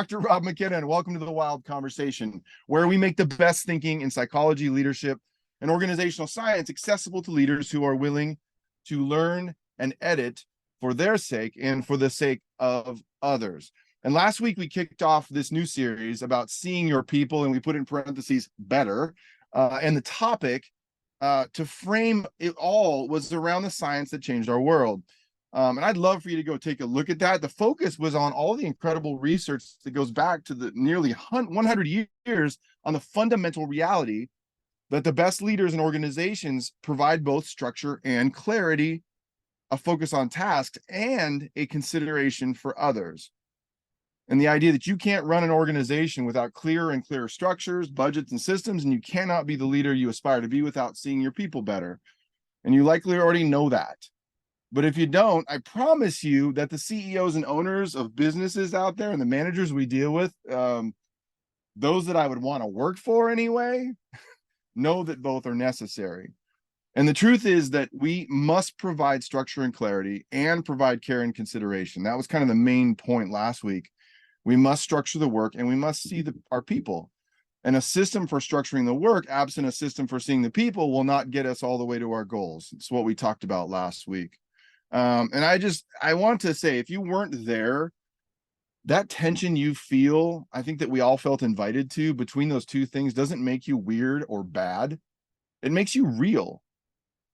Dr. Rob McKenna, and welcome to the WiLD Conversation, where we make the best thinking in psychology, leadership, and organizational science accessible to leaders who are willing to learn and edit for their sake and for the sake of others. And last week, we kicked off this new series about seeing your people, and we put in parentheses better. And the topic to frame it all was around the science that changed our world. And I'd love for you to go take a look at that. The focus was on all the incredible research that goes back to the nearly 100 years on the fundamental reality that the best leaders and organizations provide both structure and clarity, a focus on tasks, and a consideration for others. And the idea that you can't run an organization without clearer and clearer structures, budgets, and systems, and you cannot be the leader you aspire to be without seeing your people better. And you likely already know that. But if you don't, I promise you that the CEOs and owners of businesses out there and the managers we deal with, those that I would want to work for anyway, know that both are necessary. And the truth is that we must provide structure and clarity and provide care and consideration. That was kind of the main point last week. We must structure the work and we must see our people. And a system for structuring the work, absent a system for seeing the people, will not get us all the way to our goals. It's what we talked about last week. And I want to say, if you weren't there, that tension you feel, I think that we all felt invited to between those two things, doesn't make you weird or bad. It makes you real.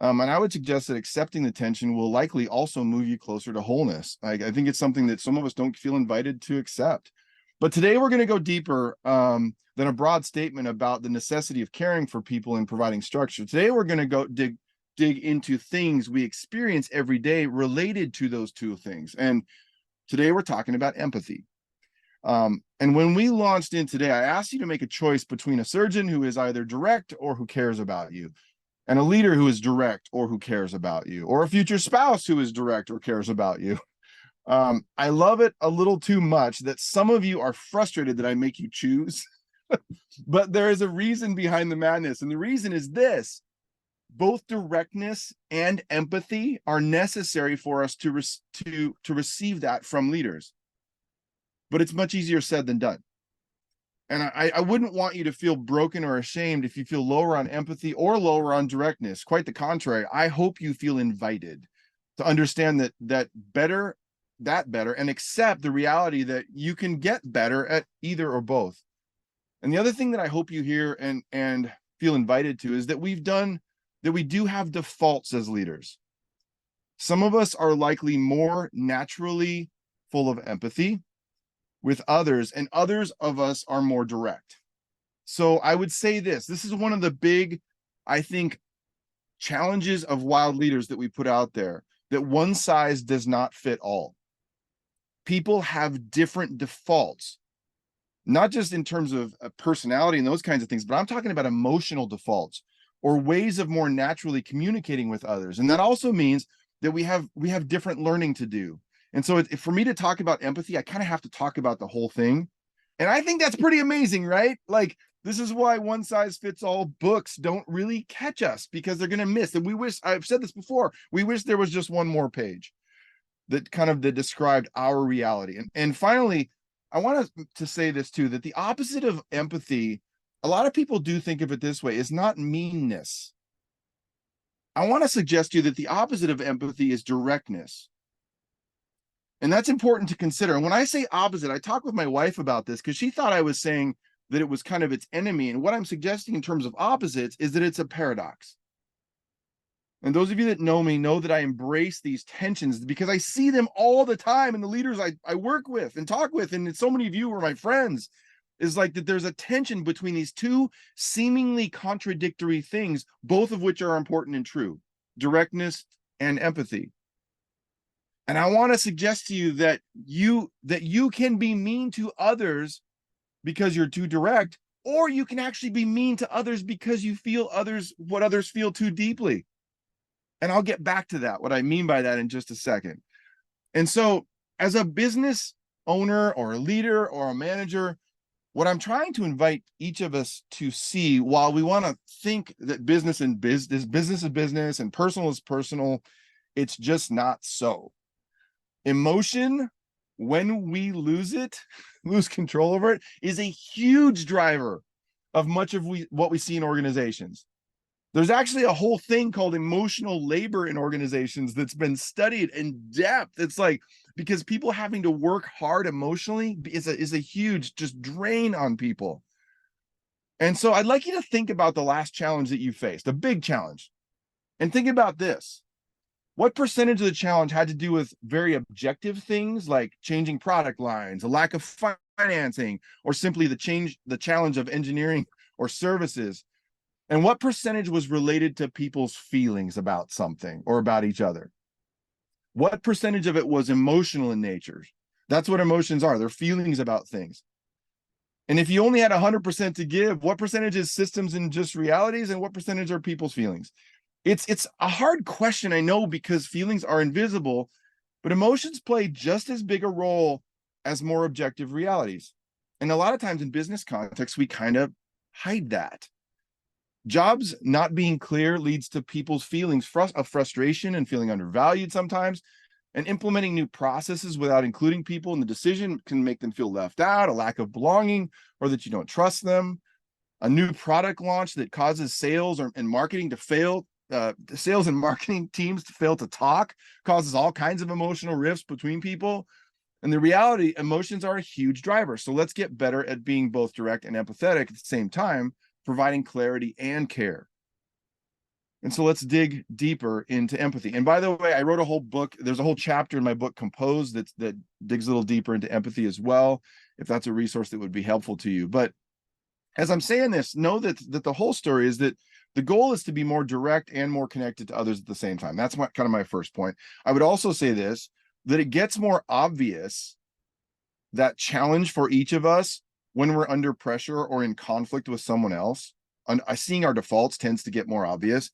And I would suggest that accepting the tension will likely also move you closer to wholeness. I think it's something that some of us don't feel invited to accept. But today we're going to go deeper than a broad statement about the necessity of caring for people and providing structure. Today we're going to go dig into things we experience every day related to those two things. And today we're talking about empathy. And when we launched in today, I asked you to make a choice between a surgeon who is either direct or who cares about you, and a leader who is direct or who cares about you, or a future spouse who is direct or cares about you. I love it a little too much that some of you are frustrated that I make you choose, but there is a reason behind the madness. And the reason is this: both directness and empathy are necessary for us to receive that from leaders. But it's much easier said than done. And I wouldn't want you to feel broken or ashamed if you feel lower on empathy or lower on directness. Quite the contrary. I hope you feel invited to understand that better, and accept the reality that you can get better at either or both. And the other thing that I hope you hear and feel invited to is that we do have defaults as leaders. Some of us are likely more naturally full of empathy with others, and others of us are more direct. So I would say this is one of the big, I think, challenges of WiLD leaders that we put out there, that one size does not fit all. People have different defaults, not just in terms of personality and those kinds of things, but I'm talking about emotional defaults or ways of more naturally communicating with others. And that also means that we have different learning to do. And so for me to talk about empathy, I kind of have to talk about the whole thing. And I think that's pretty amazing, right? Like, this is why one size fits all books don't really catch us, because they're going to miss. And I've said this before, we wish there was just one more page that described our reality. And finally, I want to say this too, that the opposite of empathy, a lot of people do think of it this way, is not meanness. I want to suggest to you that the opposite of empathy is directness. And that's important to consider. And when I say opposite, I talked with my wife about this because she thought I was saying that it was kind of its enemy. And what I'm suggesting in terms of opposites is that it's a paradox. And those of you that know me know that I embrace these tensions because I see them all the time in the leaders I work with and talk with. And so many of you are my friends. Is like that there's a tension between these two seemingly contradictory things, both of which are important and true: directness and empathy. And I want to suggest to you that you can be mean to others because you're too direct, or you can actually be mean to others because you feel what others feel too deeply. And I'll get back to that, what I mean by that, in just a second. And so as a business owner or a leader or a manager, what I'm trying to invite each of us to see, while we want to think that business is business and personal is personal, it's just not so. Emotion when we lose control over it, is a huge driver of much of what we see in organizations. There's actually a whole thing called emotional labor in organizations that's been studied in depth. It's like, because people having to work hard emotionally is a huge just drain on people. And so I'd like you to think about the last challenge that you faced, a big challenge, and think about this. What percentage of the challenge had to do with very objective things like changing product lines, a lack of financing, or simply the challenge of engineering or services? And what percentage was related to people's feelings about something or about each other? What percentage of it was emotional in nature? That's what emotions are. They're feelings about things. And if you only had 100% to give, what percentage is systems and just realities, and what percentage are people's feelings? It's a hard question, I know, because feelings are invisible, but emotions play just as big a role as more objective realities. And a lot of times in business context, we kind of hide that. Jobs not being clear leads to people's feelings of frustration and feeling undervalued sometimes. And implementing new processes without including people in the decision can make them feel left out, a lack of belonging, or that you don't trust them. A new product launch that causes sales and marketing to fail, sales and marketing teams to fail to talk, causes all kinds of emotional rifts between people. And the reality, emotions are a huge driver. So let's get better at being both direct and empathetic at the same time, providing clarity and care. And so let's dig deeper into empathy. And by the way, I wrote a whole book. There's a whole chapter in my book, Compose, that digs a little deeper into empathy as well, if that's a resource that would be helpful to you. But as I'm saying this, know that the whole story is that the goal is to be more direct and more connected to others at the same time. That's kind of my first point. I would also say this, that it gets more obvious, that challenge for each of us, when we're under pressure or in conflict with someone else. Seeing our defaults tends to get more obvious.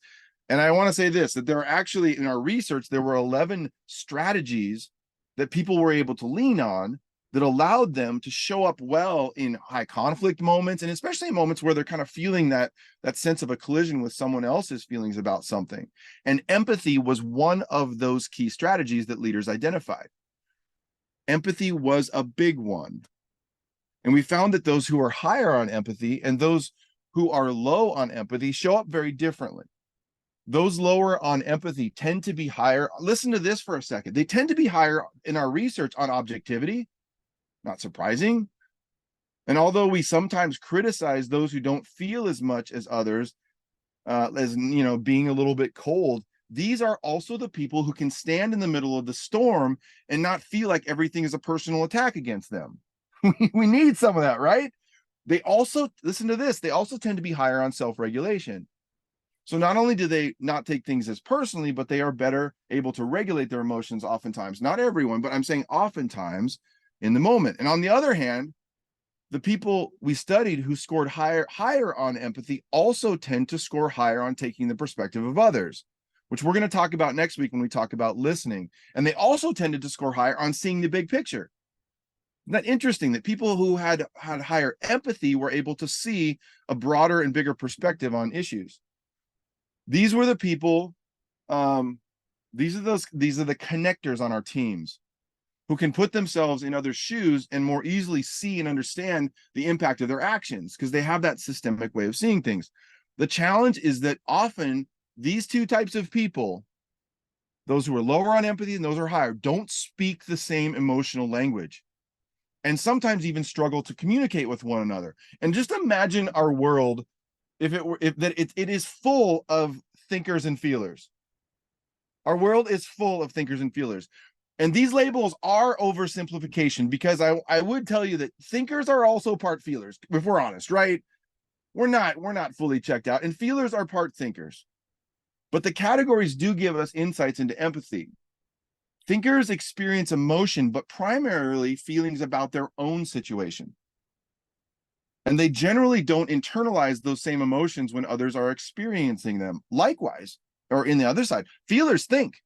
And I want to say this, that there are actually, in our research, there were 11 strategies that people were able to lean on that allowed them to show up well in high conflict moments, and especially in moments where they're kind of feeling that sense of a collision with someone else's feelings about something. And empathy was one of those key strategies that leaders identified. Empathy was a big one. And we found that those who are higher on empathy and those who are low on empathy show up very differently. Those lower on empathy tend to be higher. Listen to this for a second. They tend to be higher in our research on objectivity. Not surprising. And although we sometimes criticize those who don't feel as much as others, as being a little bit cold, these are also the people who can stand in the middle of the storm and not feel like everything is a personal attack against them. We need some of that, right? They also, listen to this, they also tend to be higher on self-regulation. So not only do they not take things as personally, but they are better able to regulate their emotions oftentimes. Not everyone, but I'm saying oftentimes in the moment. And on the other hand, the people we studied who scored higher on empathy also tend to score higher on taking the perspective of others, which we're going to talk about next week when we talk about listening. And they also tended to score higher on seeing the big picture. Isn't that interesting that people who had higher empathy were able to see a broader and bigger perspective on issues? These were the people, these are the connectors on our teams who can put themselves in others' shoes and more easily see and understand the impact of their actions because they have that systemic way of seeing things. The challenge is that often these two types of people, those who are lower on empathy and those who are higher, don't speak the same emotional language and sometimes even struggle to communicate with one another. And just imagine our world if it is full of thinkers and feelers. Our world is full of thinkers and feelers. And these labels are oversimplification because I would tell you that thinkers are also part feelers, if we're honest, right? We're not fully checked out, and feelers are part thinkers. But the categories do give us insights into empathy. Thinkers experience emotion, but primarily feelings about their own situation. And they generally don't internalize those same emotions when others are experiencing them. Likewise, or in the other side, feelers think.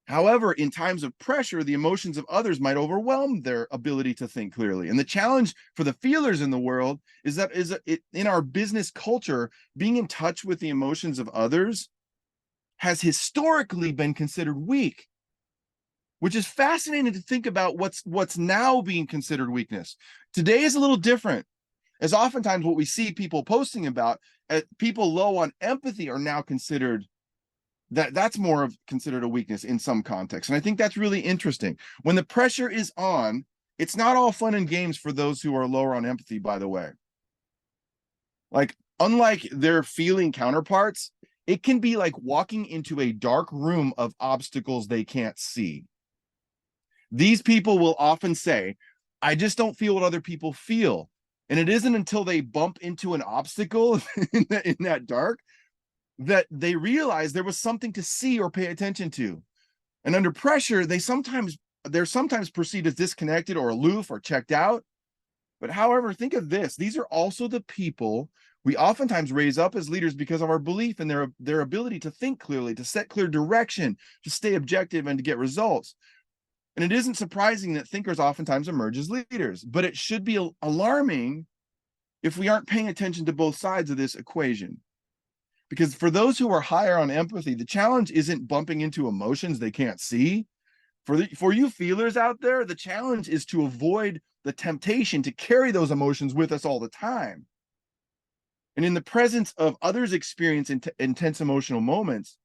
However, in times of pressure, the emotions of others might overwhelm their ability to think clearly. And the challenge for the feelers in the world is that in our business culture, being in touch with the emotions of others has historically been considered weak. which is fascinating to think about what's now being considered weakness. Today is a little different, as oftentimes what we see people posting about, people low on empathy are now considered, that's more of considered a weakness in some contexts. And I think that's really interesting. When the pressure is on, it's not all fun and games for those who are lower on empathy, by the way. Like, unlike their feeling counterparts, it can be like walking into a dark room of obstacles they can't see. These people will often say, I just don't feel what other people feel. And it isn't until they bump into an obstacle in that dark that they realize there was something to see or pay attention to. And under pressure, they're sometimes perceived as disconnected or aloof or checked out. But however, think of this. These are also the people we oftentimes raise up as leaders because of our belief in their ability to think clearly, to set clear direction, to stay objective, and to get results. And it isn't surprising that thinkers oftentimes emerge as leaders, but it should be alarming if we aren't paying attention to both sides of this equation. Because for those who are higher on empathy, the challenge isn't bumping into emotions they can't see. For you feelers out there, the challenge is to avoid the temptation to carry those emotions with us all the time. And in the presence of others experiencing intense emotional moments,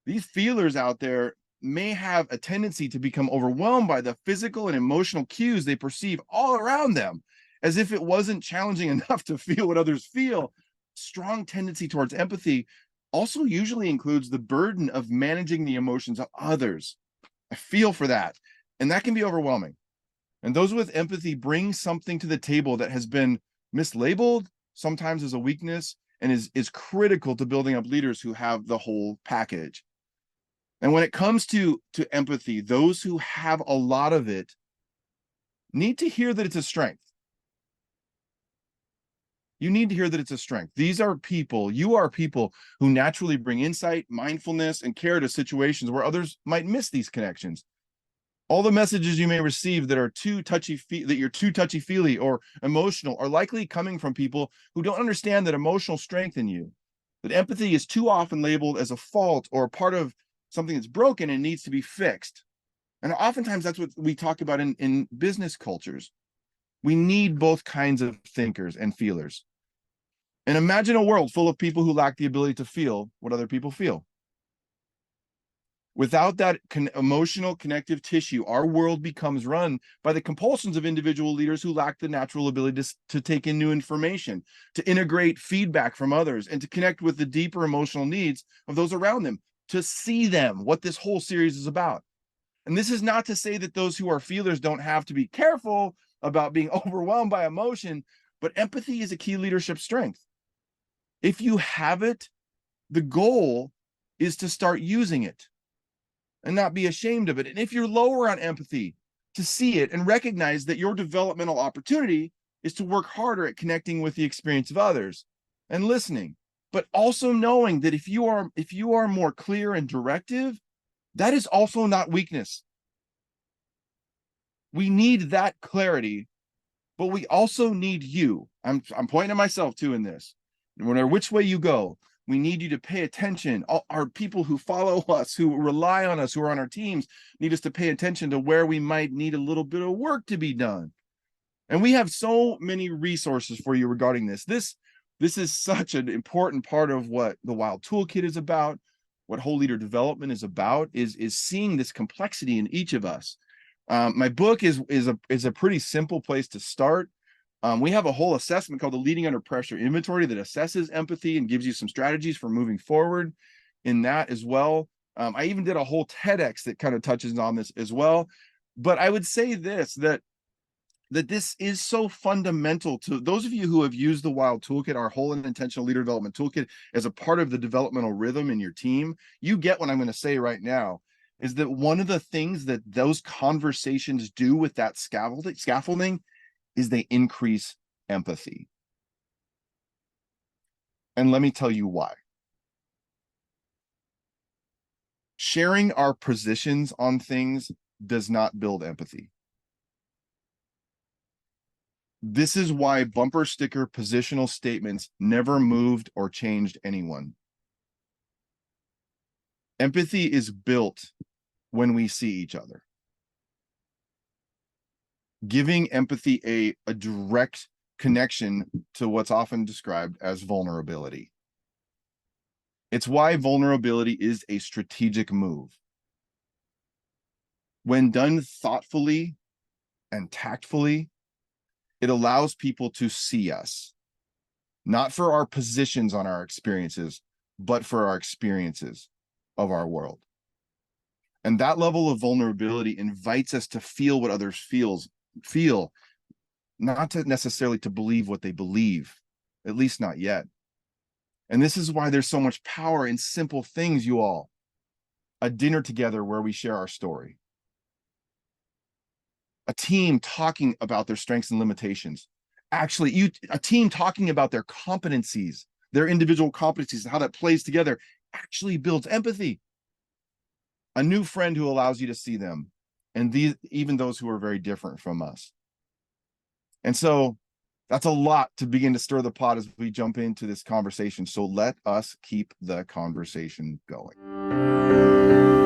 these feelers out there may have a tendency to become overwhelmed by the physical and emotional cues they perceive all around them, as if it wasn't challenging enough to feel what others feel. Strong tendency towards empathy also usually includes the burden of managing the emotions of others. I feel for that, and that can be overwhelming. And those with empathy bring something to the table that has been mislabeled sometimes as a weakness, and is critical to building up leaders who have the whole package. And when it comes to empathy, those who have a lot of it need to hear that it's a strength. You need to hear that it's a strength. You are people who naturally bring insight, mindfulness, and care to situations where others might miss these connections. All the messages you may receive that you're too touchy-feely or emotional are likely coming from people who don't understand that emotional strength in you. That empathy is too often labeled as a fault or a part of something that's broken and needs to be fixed. And oftentimes that's what we talk about in business cultures. We need both kinds of thinkers and feelers. And imagine a world full of people who lack the ability to feel what other people feel. Without that emotional connective tissue, our world becomes run by the compulsions of individual leaders who lack the natural ability to take in new information, to integrate feedback from others, and to connect with the deeper emotional needs of those around them, to see them, what this whole series is about. And this is not to say that those who are feelers don't have to be careful about being overwhelmed by emotion, but empathy is a key leadership strength. If you have it, the goal is to start using it and not be ashamed of it. And if you're lower on empathy, to see it and recognize that your developmental opportunity is to work harder at connecting with the experience of others and listening, but also knowing that if you are more clear and directive, that is also not weakness. We need that clarity, but we also need you. I'm pointing at myself too in this. No matter which way you go, we need you to pay attention. Our people who follow us, who rely on us, who are on our teams, need us to pay attention to where we might need a little bit of work to be done. And we have so many resources for you regarding this. This is such an important part of what the WiLD Toolkit is about, what whole leader development is about, is seeing this complexity in each of us. My book is a pretty simple place to start. We have a whole assessment called the Leading Under Pressure Inventory that assesses empathy and gives you some strategies for moving forward in that as well. I even did a whole TEDx that kind of touches on this as well. But I would say this, that this is so fundamental to those of you who have used the WiLD Toolkit, our whole and intentional leader development toolkit, as a part of the developmental rhythm in your team. You get what I'm going to say right now, is that one of the things that those conversations do with that scaffolding is they increase empathy. And let me tell you why. Sharing our positions on things does not build empathy. This is why bumper sticker positional statements never moved or changed anyone. Empathy is built when we see each other. giving empathy a direct connection to what's often described as vulnerability. It's why vulnerability is a strategic move. When done thoughtfully and tactfully, it allows people to see us, not for our positions on our experiences, but for our experiences of our world. And that level of vulnerability invites us to feel what others feel, not to necessarily to believe what they believe, at least not yet. And this is why there's so much power in simple things, you all. A dinner together where we share our story. A team talking about their strengths and limitations. Actually, a team talking about their competencies, their individual competencies, and how that plays together actually builds empathy. A new friend who allows you to see them, and even those who are very different from us. And so that's a lot to begin to stir the pot as we jump into this conversation. So let us keep the conversation going.